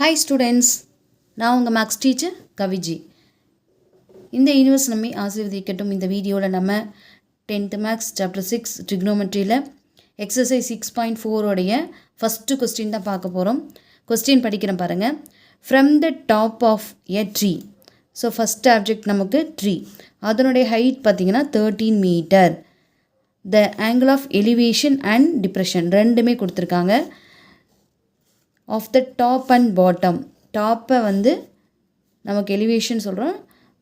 Hi students, நான் உங்கள் maths teacher கவிஜி. இந்த யூனிவர்ஸ் நம்மை ஆசீர்வதிக்கட்டும். இந்த வீடியோவில் நம்ம 10th மேக்ஸ் சாப்டர் 6 ட்ரிக்னோமெட்ரியில் எக்ஸசைஸ் 6.4 உடைய ஃபஸ்ட்டு கொஸ்டின் தான் பார்க்க போகிறோம். கொஸ்டின் படிக்கிறேன் பாருங்கள். From the top of a tree. So first object நமக்கு ட்ரீ, அதனுடைய ஹைட் பார்த்திங்கன்னா 13 meter. The angle of elevation and depression ரெண்டுமே கொடுத்துருக்காங்க. Of the top and bottom, டாப்பை வந்து நமக்கு எலிவேஷன் சொல்கிறோம்,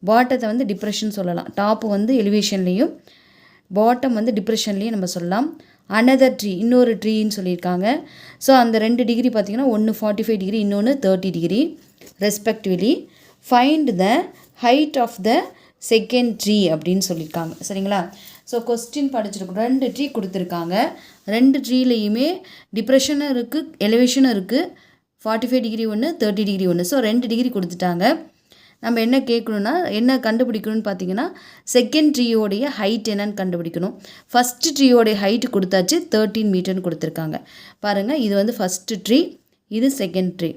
பாட்டத்தை வந்து டிப்ரெஷன் சொல்லலாம். டாப்பு வந்து எலிவேஷன்லேயும் பாட்டம் வந்து டிப்ரெஷன்லேயும் நம்ம சொல்லலாம். அனதர் ட்ரீ, இன்னொரு ட்ரீன்னு சொல்லியிருக்காங்க. ஸோ அந்த 2 டிகிரி பார்த்திங்கன்னா ஒன்று 45 டிகிரி, இன்னொன்று 30 degree respectively. Find the height of the second tree அப்படின்னு சொல்லியிருக்காங்க. சரிங்களா? ஸோ கொஸ்டின் படிச்சிருக்கோம். 2 ட்ரீ கொடுத்துருக்காங்க. 2 ட்ரீலையுமே டிப்ரெஷனும் இருக்குது, எலிவேஷனும் இருக்குது. 45 டிகிரி ஒன்று, 30 டிகிரி ஒன்று. ஸோ 2 டிகிரி கொடுத்துட்டாங்க. நம்ம என்ன கேட்கணுன்னா, என்ன கண்டுபிடிக்கணும்னு பார்த்தீங்கன்னா, செகண்ட் ட்ரீயோடைய ஹைட் என்னன்னு கண்டுபிடிக்கணும். ஃபஸ்ட்டு ட்ரீயோடைய ஹைட்டு கொடுத்தாச்சு, 13 மீட்டர்னு கொடுத்துருக்காங்க. பாருங்கள், இது வந்து ஃபஸ்ட்டு ட்ரீ, இது செகண்ட் ட்ரீ.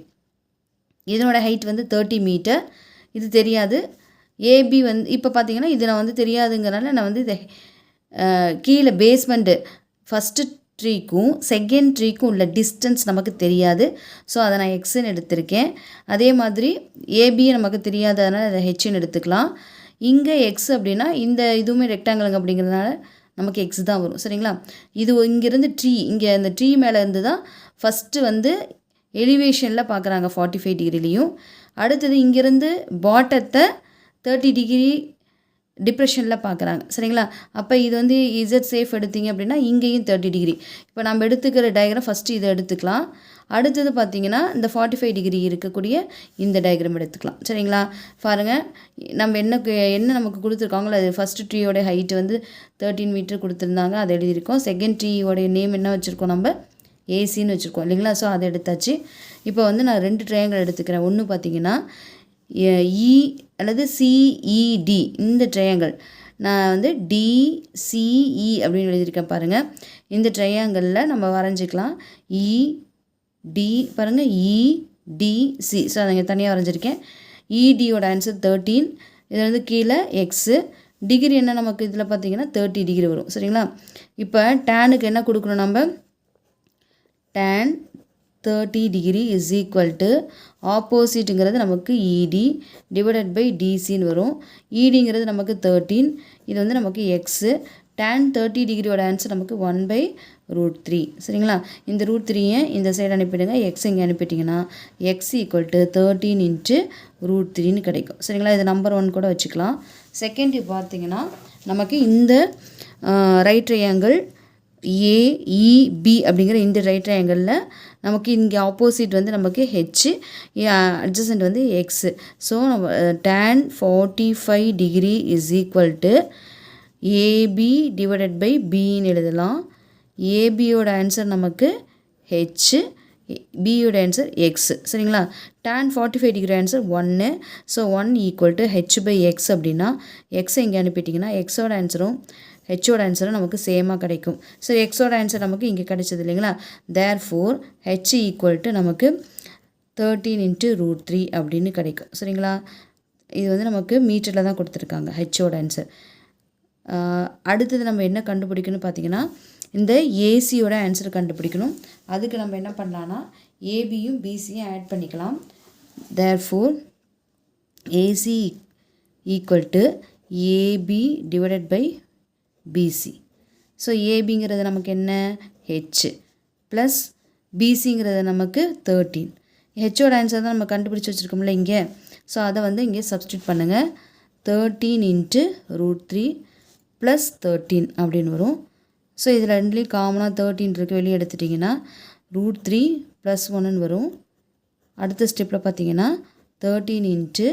இதனோட ஹைட் வந்து 30 மீட்டர். இது தெரியாது. ஏபி வந்து இப்போ பார்த்தீங்கன்னா இது நான் வந்து தெரியாதுங்கிறனால நான் வந்து இதை கீழே பேஸ்மெண்ட்டு ஃபஸ்ட்டு ட்ரீக்கும் செகண்ட் ட்ரீக்கும் உள்ள டிஸ்டன்ஸ் நமக்கு தெரியாது. ஸோ அதை நான் எக்ஸ்ன்னு எடுத்திருக்கேன். அதே மாதிரி ஏபி நமக்கு தெரியாததுனால அதை ஹெச்ன்னு எடுத்துக்கலாம். இங்கே எக்ஸ் அப்படின்னா இந்த இதுவுமே ரெக்டாங்கிளுங்க அப்படிங்கிறதுனால நமக்கு எக்ஸ் தான் வரும். சரிங்களா? இது இங்கேருந்து ட்ரீ, இங்கே அந்த ட்ரீ மேலே இருந்து தான் ஃபஸ்ட்டு வந்து எலிவேஷனில் பார்க்குறாங்க 45 டிகிரிலையும். அடுத்தது இங்கேருந்து பாட்டத்தை 30 டிகிரி டிப்ரெஷனில் பார்க்குறாங்க. சரிங்களா? அப்போ இது வந்து இசட் சேஃப் எடுத்திங்க அப்படின்னா இங்கேயும் 30 டிகிரி. இப்போ நம்ம எடுத்துக்கிற டயக்ராம் ஃபஸ்ட்டு இதை எடுத்துக்கலாம். அடுத்தது பார்த்திங்கன்னா இந்த 45 டிகிரி இருக்கக்கூடிய இந்த டயக்ராம் எடுத்துக்கலாம். சரிங்களா? பாருங்கள், நம்ம என்ன நமக்கு கொடுத்துருக்காங்களோ அது ஃபஸ்ட்டு ட்ரீயோட ஹைட்டு வந்து 13 மீட்டர் கொடுத்துருந்தாங்க, அதை எழுதியிருக்கோம். செகண்ட் ட்ரீயோடைய நேம் என்ன வச்சுருக்கோம், நம்ம ஏசின்னு வச்சுருக்கோம் இல்லைங்களா? ஸோ அதை எடுத்தாச்சு. இப்போ வந்து நான் 2 ட்ரையாங்கிள் எடுத்துக்கிறேன். ஒன்று பார்த்திங்கன்னா இ அல்லது சிஇடி, இந்த ட்ரையாங்கிள் நான் வந்து டிசிஇ அப்படின்னு எழுதியிருக்கேன். பாருங்கள், இந்த ட்ரையாங்கிளில் நம்ம வரைஞ்சிக்கலாம். இடி பாருங்கள், இடிசி. ஸோ அதை இங்கே தனியாக வரைஞ்சிருக்கேன். இடியோட ஆன்சர் 13. இதில் வந்து கீழே எக்ஸு. டிகிரி என்ன நமக்கு இதில் பார்த்திங்கன்னா 30 டிகிரி வரும். சரிங்களா? இப்போ டேனுக்கு என்ன கொடுக்கணும், நம்ம tan 30 degree is equal to ஆப்போசிட்டுங்கிறது நமக்கு இடி டிவைடட் பை டிசின்னு வரும். இடிங்கிறது நமக்கு 13, இது வந்து நமக்கு எக்ஸு. tan 30 டிகிரியோட ஆன்சர் நமக்கு 1/√3. சரிங்களா? இந்த √3 இந்த சைடு அனுப்பிடுங்க, எக்ஸ் இங்கே அனுப்பிட்டிங்கன்னா எக்ஸ் ஈக்குவல் டு 13 × √3ன்னு கிடைக்கும். சரிங்களா? இது நம்பர் 1 கூட வச்சுக்கலாம். செகண்ட் பார்த்திங்கன்னா நமக்கு இந்த ரைட் ட்ரையாங்கிள் ஏஇபி அப்படிங்கிற இந்த ரைட் ட்ரையாங்கிளில் நமக்கு இங்கே ஆப்போசிட் வந்து நமக்கு ஹெச், அட்ஜசன்ட் வந்து எக்ஸு. ஸோ நம்ம tan 45 degree is equal to AB divided by பின்னு எழுதலாம். ஏபியோட ஆன்சர் நமக்கு ஹெச், பியோட ஆன்சர் எக்ஸு. சரிங்களா? tan 45 degree answer 1. So 1 equal to H by X அப்படின்னா எக்ஸை இங்கே அனுப்பிட்டிங்கன்னா எக்ஸோட ஆன்சரும் ஹெச்சோட ஆன்சரும் நமக்கு சேமாக கிடைக்கும். ஸோ எக்ஸோட ஆன்சர் நமக்கு இங்கே கிடைச்சது இல்லைங்களா? தேர்ஃபோர் ஹெச் ஈக்குவல் டு நமக்கு 13 × √3 அப்படின்னு கிடைக்கும். சரிங்களா? இது வந்து நமக்கு மீட்டரில் தான் கொடுத்துருக்காங்க ஹெச்சோட ஆன்சர். அடுத்தது நம்ம என்ன கண்டுபிடிக்கணும்னு பார்த்தீங்கன்னா இந்த ஏசியோட ஆன்சர் கண்டுபிடிக்கணும். அதுக்கு நம்ம என்ன பண்ணலான்னா ஏபியும் பிசியும் ஆட் பண்ணிக்கலாம். Therefore AC equal to AB divided by BC. So ஏபிங்கிறது நமக்கு என்ன ஹெச் ப்ளஸ் பிசிங்கிறது நமக்கு 13. ஹெச்சோட ஆன்சர் தான் நம்ம கண்டுபிடிச்சி வச்சுருக்கோம்ல இங்கே. ஸோ அதை வந்து இங்கே சப்ஸ்டியூட் பண்ணுங்கள். 13 × √3 ப்ளஸ் 13 அப்படின்னு வரும். ஸோ இதில் ரெண்டுலேயும் காமனாக 13 இருக்குது, வெளியே எடுத்துட்டிங்கன்னா √3 + 1ன்னு வரும். அடுத்த ஸ்டெப்பில் பார்த்தீங்கன்னா 13 ×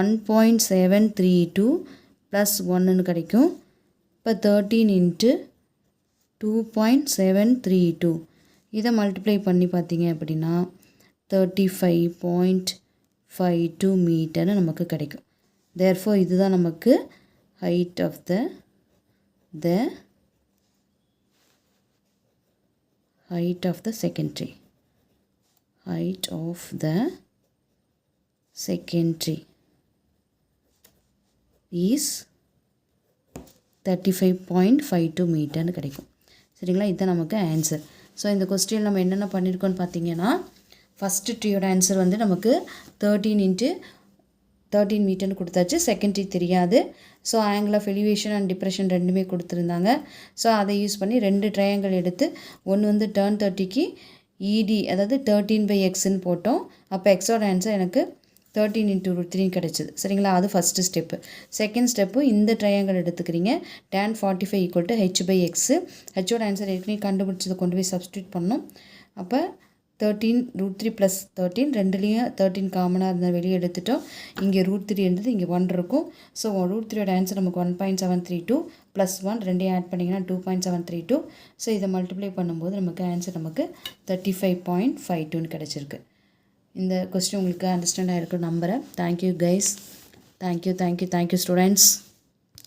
1.732 + 1ன்னு கிடைக்கும். இப்போ 13 × 2.732 இதை மல்டிப்ளை பண்ணி பார்த்தீங்க அப்படின்னா 35.52 மீட்டர்னு நமக்கு கிடைக்கும். தேர்ஃபோர் இதுதான் நமக்கு height of the height of the second tree. height of the secondary is 35.52 மீட்டர்னு கிடைக்கும். சரிங்களா, இதுதான் நமக்கு ஆன்சர். ஸோ இந்த கொஸ்டின் நம்ம என்னென்ன பண்ணியிருக்கோன்னு பார்த்தீங்கன்னா, ஃபஸ்ட்டு ட்ரீயோட ஆன்சர் வந்து நமக்கு 13 மீட்டர்னு கொடுத்தாச்சு. செகண்ட் ட்ரீ தெரியாது. So angle of elevation and depression ரெண்டுமே கொடுத்துருந்தாங்க. ஸோ அதை யூஸ் பண்ணி 2 ட்ரையாங்கிள் எடுத்து ஒன்று வந்து டர்ன் 30க்கு இடி அதாவது 13/xன்னு போட்டோம். அப்போ எக்ஸோட ஆன்சர் எனக்கு 13 × √3 கிடச்சிது. சரிங்களா, அது ஃபஸ்ட்டு ஸ்டெப்பு. செகண்ட் ஸ்டெப்பு இந்த ட்ரையாங்கிள் எடுத்துக்கிறீங்க. tan 45 = h/x. ஹெச்சோட ஆன்சர் ஏற்கனவே கண்டுபிடிச்சதை கொண்டு போய் சப்ஸ்டியூட் பண்ணோம். அப்போ 13 √3 + 13 ரெண்டுலேயும் 13 காமனாக இருந்தால் வெளியே எடுத்துட்டோம். இங்கே √3 இருந்தது, இங்கே 1 இருக்கும். ஸோ √3யோட ஆன்சர் நமக்கு 1.732 + 1 ரெண்டையும் ஆட் பண்ணிங்கன்னா 2.732. ஸோ இதை மல்டிப்ளை பண்ணும்போது நமக்கு ஆன்சர் நமக்கு 35.52ன்னு கிடச்சிருக்கு. இந்த கொஸ்டின் உங்களுக்கு அண்டர்ஸ்டாண்ட் ஆகிருக்கும் நம்புகிறேன். Thank you guys. Thank you students.